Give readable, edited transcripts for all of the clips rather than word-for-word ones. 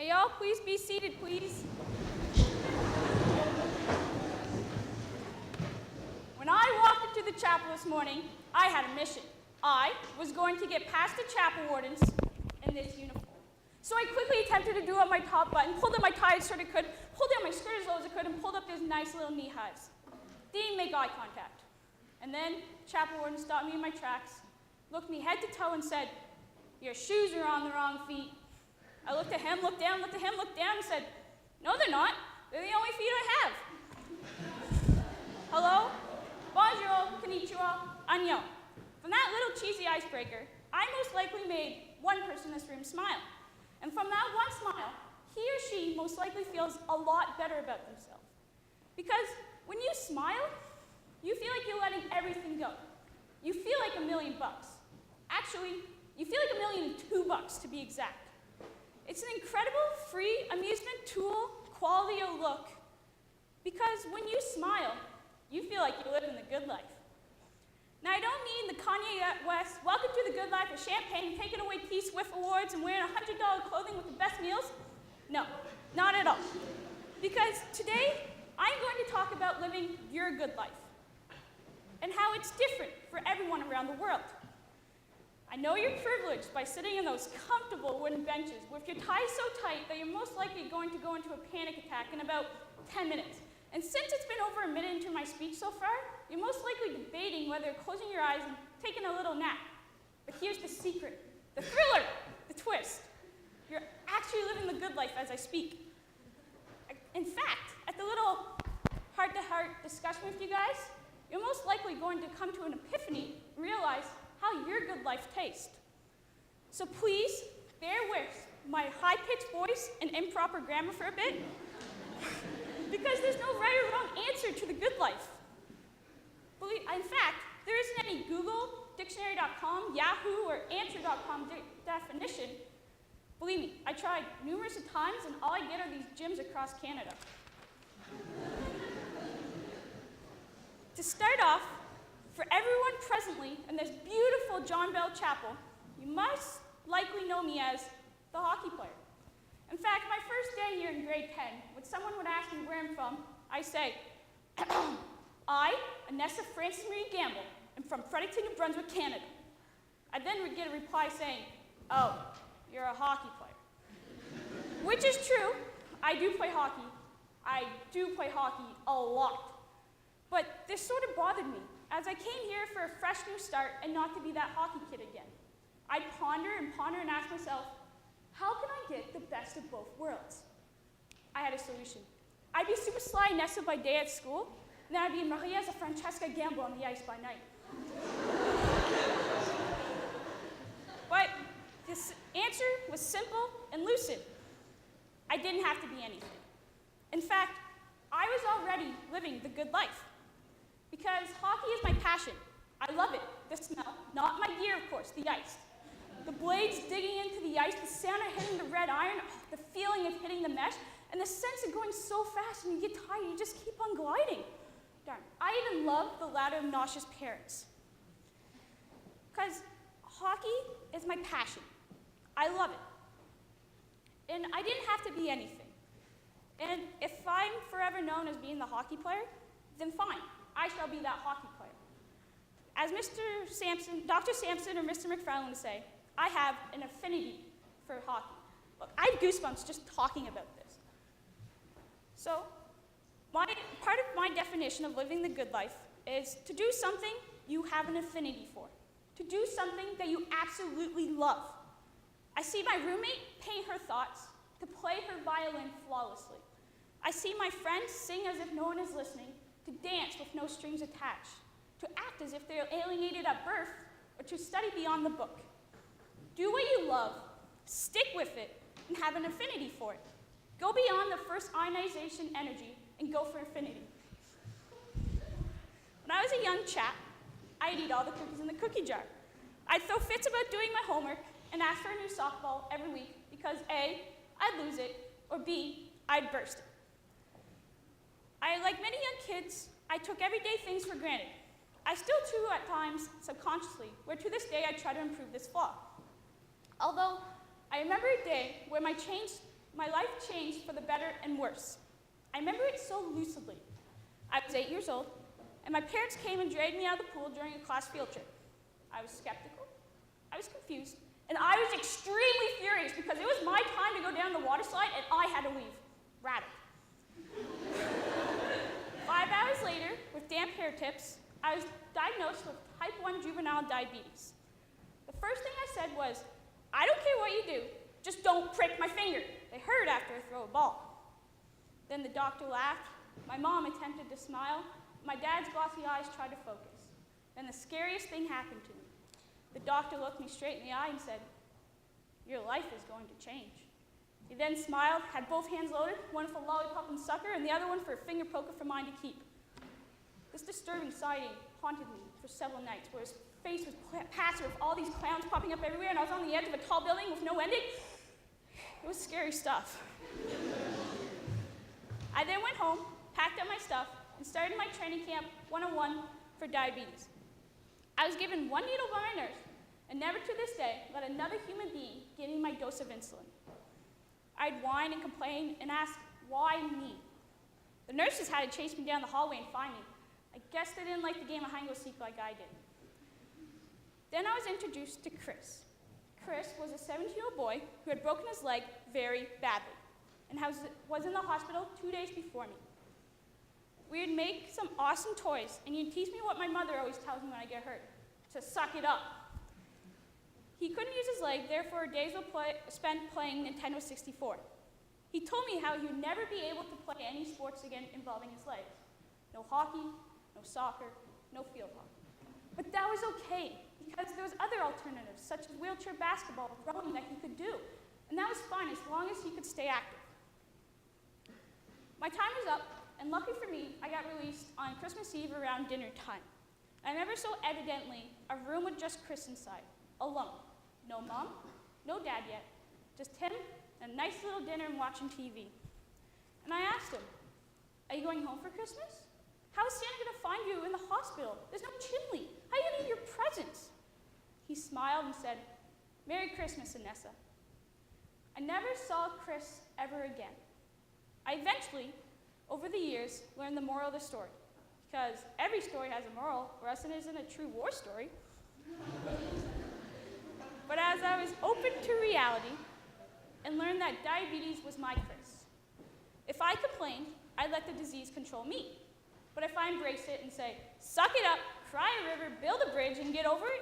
May y'all please be seated, please? When I walked into the chapel this morning, I had a mission. I was going to get past the chapel wardens in this uniform. So I quickly attempted to do up my top button, pulled up my tie as short as I could, pulled down my skirt as low as I could, and pulled up those nice little knee highs. Didn't make eye contact. And then chapel warden stopped me in my tracks, looked me head to toe and said, "Your shoes are on the wrong feet." I looked at him, looked down, looked at him, looked down, and said, "No, they're not. They're the only feet I have." Hello? Bonjour, konnichiwa, annyeong. From that little cheesy icebreaker, I most likely made one person in this room smile. And from that one smile, he or she most likely feels a lot better about themselves. Because when you smile, you feel like you're letting everything go. You feel like $1,000,000. Actually, you feel like $1,002,000 to be exact. It's an incredible free amusement tool, quality of look. Because when you smile, you feel like you're living the good life. Now, I don't mean the Kanye West, welcome to the good life of champagne, taking away T-Swift awards, and wearing $100 clothing with the best meals. No, not at all. Because today, I'm going to talk about living your good life and how it's different for everyone around the world. I know you're privileged by sitting in those comfortable wooden benches with your tie so tight that you're most likely going to go into a panic attack in about 10 minutes. And since it's been over a minute into my speech so far, you're most likely debating whether closing your eyes and taking a little nap. But here's the secret, the thriller, the twist. You're actually living the good life as I speak. In fact, at the little heart-to-heart discussion with you guys, you're most likely going to come to an epiphany and realize how your good life tastes. So please, bear with my high-pitched voice and improper grammar for a bit, because there's no right or wrong answer to the good life. In fact, there isn't any Google, dictionary.com, Yahoo, or answer.com definition. Believe me, I tried numerous times, and all I get are these gyms across Canada. To start off, for everyone presently in this beautiful John Bell Chapel, you must likely know me as the hockey player. In fact, my first day here in grade 10, when someone would ask me where I'm from, I say, I, Anissa Francis Marie Gamble, am from Fredericton, New Brunswick, Canada. I then would get a reply saying, "Oh, you're a hockey player." Which is true. I do play hockey. I do play hockey a lot. But this sort of bothered me, as I came here for a fresh new start and not to be that hockey kid again. I'd ponder and ask myself, how can I get the best of both worlds? I had a solution. I'd be super sly Nessa by day at school, and then I'd be Maria as a Francesca Gamble on the ice by night. But this answer was simple and lucid. I didn't have to be anything. In fact, I was already living the good life. Because hockey is my passion. I love it. The smell, not my gear, of course, the ice. The blades digging into the ice, the sound of hitting the red iron, the feeling of hitting the mesh, and the sense of going so fast and you get tired, you just keep on gliding. Darn, I even love the ladder of nauseous parents. Because hockey is my passion. I love it. And I didn't have to be anything. And if I'm forever known as being the hockey player, then fine. I shall be that hockey player. As Mr. Sampson, Dr. Sampson or Mr. McFarland would say, I have an affinity for hockey. Look, I have goosebumps just talking about this. So, part of my definition of living the good life is to do something you have an affinity for. To do something that you absolutely love. I see my roommate paint her thoughts, to play her violin flawlessly. I see my friends sing as if no one is listening, to dance with no strings attached, to act as if they're alienated at birth, or to study beyond the book. Do what you love, stick with it, and have an affinity for it. Go beyond the first ionization energy and go for infinity. When I was a young chap, I'd eat all the cookies in the cookie jar. I'd throw fits about doing my homework and ask for a new softball every week because A, I'd lose it, or B, I'd burst it. Like many young kids, I took everyday things for granted. I still do at times, subconsciously, where to this day I try to improve this flaw. Although, I remember a day where my my life changed for the better and worse. I remember it so lucidly. I was 8 years old, and my parents came and dragged me out of the pool during a class field trip. I was skeptical, I was confused, and I was extremely furious because it was my time to go down the water slide and I had to leave. Rattled. 5 hours later, with damp hair tips, I was diagnosed with type 1 juvenile diabetes. The first thing I said was, I don't care what you do, just don't prick my finger. They hurt after I throw a ball. Then the doctor laughed, my mom attempted to smile, my dad's glossy eyes tried to focus. Then the scariest thing happened to me. The doctor looked me straight in the eye and said, your life is going to change. He then smiled, had both hands loaded, one for lollipop and sucker, and the other one for a finger poker for mine to keep. This disturbing sighting haunted me for several nights, where his face was passive with all these clowns popping up everywhere, and I was on the edge of a tall building with no ending. It was scary stuff. I then went home, packed up my stuff, and started my training camp 101 for diabetes. I was given one needle by my nurse, and never to this day let another human being give me my dose of insulin. I'd whine and complain and ask, why me? The nurses had to chase me down the hallway and find me. I guess they didn't like the game of hide and go seek like I did. Then I was introduced to Chris. Chris was a 17-year-old boy who had broken his leg very badly and was in the hospital 2 days before me. We would make some awesome toys, and he'd teach me what my mother always tells me when I get hurt, to suck it up. He couldn't use his leg, therefore days were spent playing Nintendo 64. He told me how he would never be able to play any sports again involving his legs. No hockey, no soccer, no field hockey. But that was okay, because there was other alternatives, such as wheelchair basketball or rowing that he could do. And that was fine as long as he could stay active. My time was up, and lucky for me, I got released on Christmas Eve around dinner time. I remember so evidently a room with just Chris inside, alone. No mom, no dad yet, just him, and a nice little dinner and watching TV. And I asked him, are you going home for Christmas? How is Santa going to find you in the hospital? There's no chimney. How are you going to eat your presents? He smiled and said, Merry Christmas, Anissa. I never saw Chris ever again. I eventually, over the years, learned the moral of the story, because every story has a moral, or else it isn't a true war story. But as I was open to reality and learned that diabetes was my curse, if I complained, I'd let the disease control me. But if I embrace it and say, suck it up, cry a river, build a bridge, and get over it,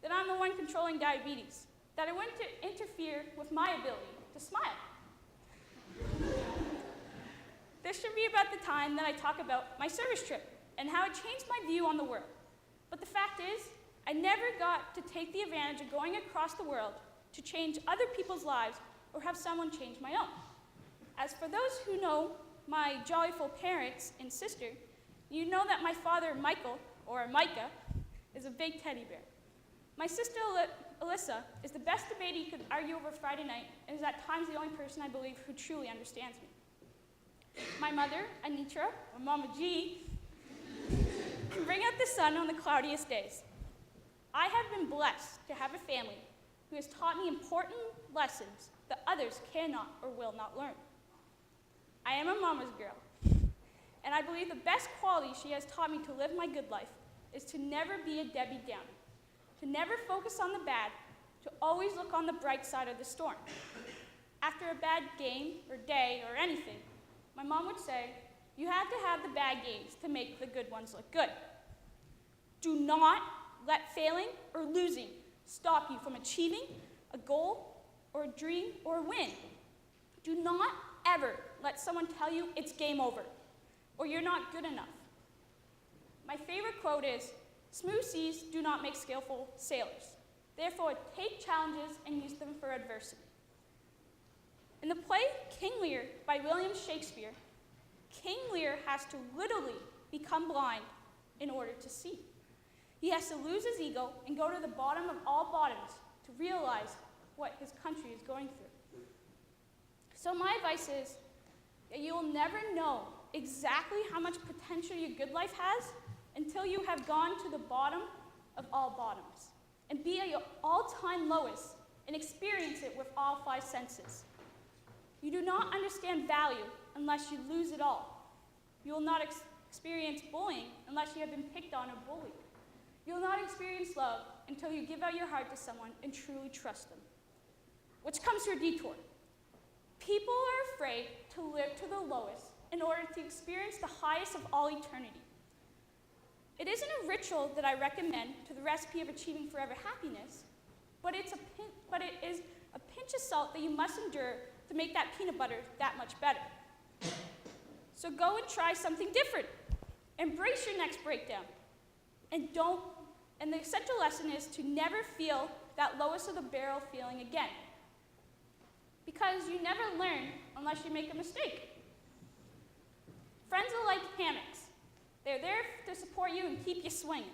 then I'm the one controlling diabetes, that it wouldn't interfere with my ability to smile. This should be about the time that I talk about my service trip and how it changed my view on the world. But the fact is, I never got to take the advantage of going across the world to change other people's lives or have someone change my own. As for those who know my joyful parents and sister, you know that my father, Michael, or Micah, is a big teddy bear. My sister, Alyssa, is the best debate he could argue over Friday night and is at times the only person I believe who truly understands me. My mother, Anissa, or Mama G, can bring out the sun on the cloudiest days. I have been blessed to have a family who has taught me important lessons that others cannot or will not learn. I am a mama's girl, and I believe the best quality she has taught me to live my good life is to never be a Debbie Downer, to never focus on the bad, to always look on the bright side of the storm. After a bad game or day or anything, my mom would say, you have to have the bad games to make the good ones look good. Do not let failing or losing stop you from achieving a goal or a dream or a win. Do not ever let someone tell you it's game over or you're not good enough. My favorite quote is, smooth seas do not make skillful sailors. Therefore, take challenges and use them for adversity. In the play King Lear by William Shakespeare, King Lear has to literally become blind in order to see. He has to lose his ego and go to the bottom of all bottoms to realize what his country is going through. So my advice is that you will never know exactly how much potential your good life has until you have gone to the bottom of all bottoms and be at your all-time lowest and experience it with all 5 senses. You do not understand value unless you lose it all. You will not experience bullying unless you have been picked on or bullied. You will not experience love until you give out your heart to someone and truly trust them. Which comes to a detour. People are afraid to live to the lowest in order to experience the highest of all eternity. It isn't a ritual that I recommend to the recipe of achieving forever happiness, but it is a pinch of salt that you must endure to make that peanut butter that much better. So go and try something different. Embrace your next breakdown. And the essential lesson is to never feel that lowest of the barrel feeling again. Because you never learn unless you make a mistake. Friends are like hammocks. They're there to support you and keep you swinging.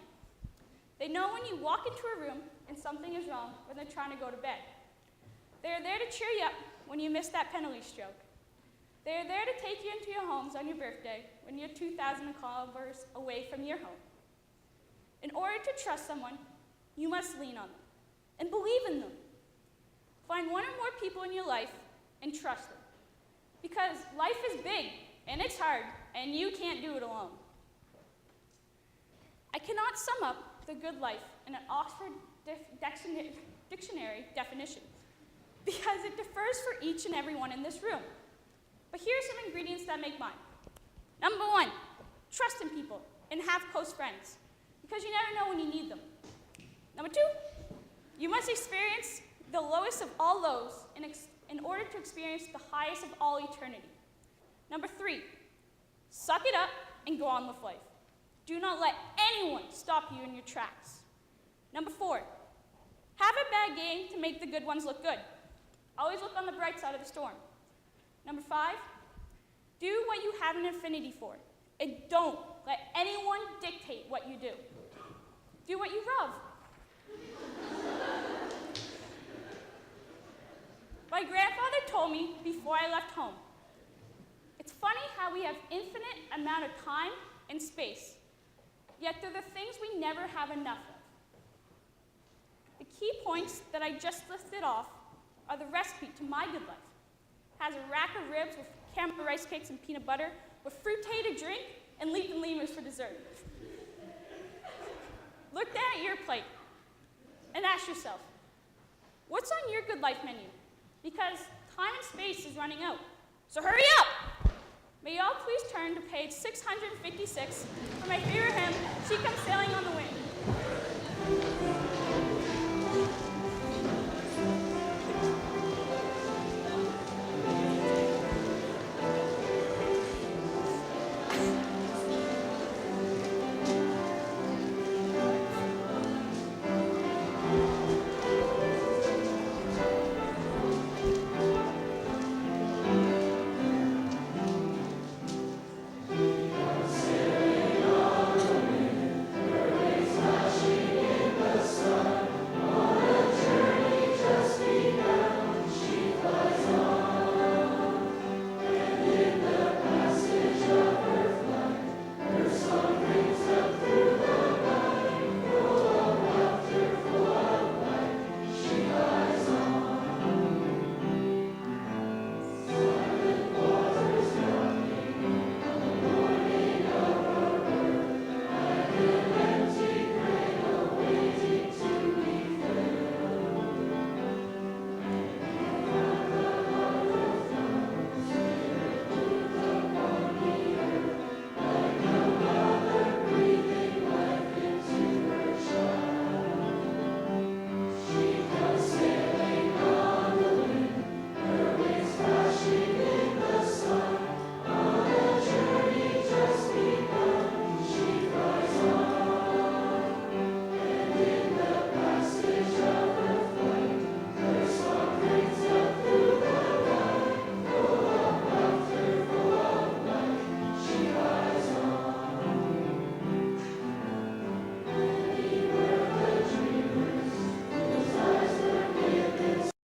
They know when you walk into a room and something is wrong when they're trying to go to bed. They're there to cheer you up when you miss that penalty stroke. They're there to take you into your homes on your birthday when you're 2,000 kilometers away from your home. In order to trust someone, you must lean on them and believe in them. Find one or more people in your life and trust them. Because life is big and it's hard and you can't do it alone. I cannot sum up the good life in an Oxford Dictionary definition because it differs for each and every one in this room. But here are some ingredients that make mine. Number 1, trust in people and have close friends because you never know when you need them. Number 2, you must experience the lowest of all lows in order to experience the highest of all eternity. Number 3, suck it up and go on with life. Do not let anyone stop you in your tracks. Number 4, have a bad game to make the good ones look good. Always look on the bright side of the storm. Number 5, do what you have an affinity for, and don't let anyone dictate what you do. Do what you love. My grandfather told me before I left home, it's funny how we have infinite amount of time and space, yet they're the things we never have enough of. The key points that I just listed off are the recipe to my good life. Has a rack of ribs with caramel rice cakes and peanut butter, with fruité to drink, and leaf and lemurs for dessert. Look down at your plate and ask yourself, what's on your good life menu? Because time and space is running out. So hurry up! May y'all please turn to page 656 for my favorite hymn, She Comes Sailing on the Wind.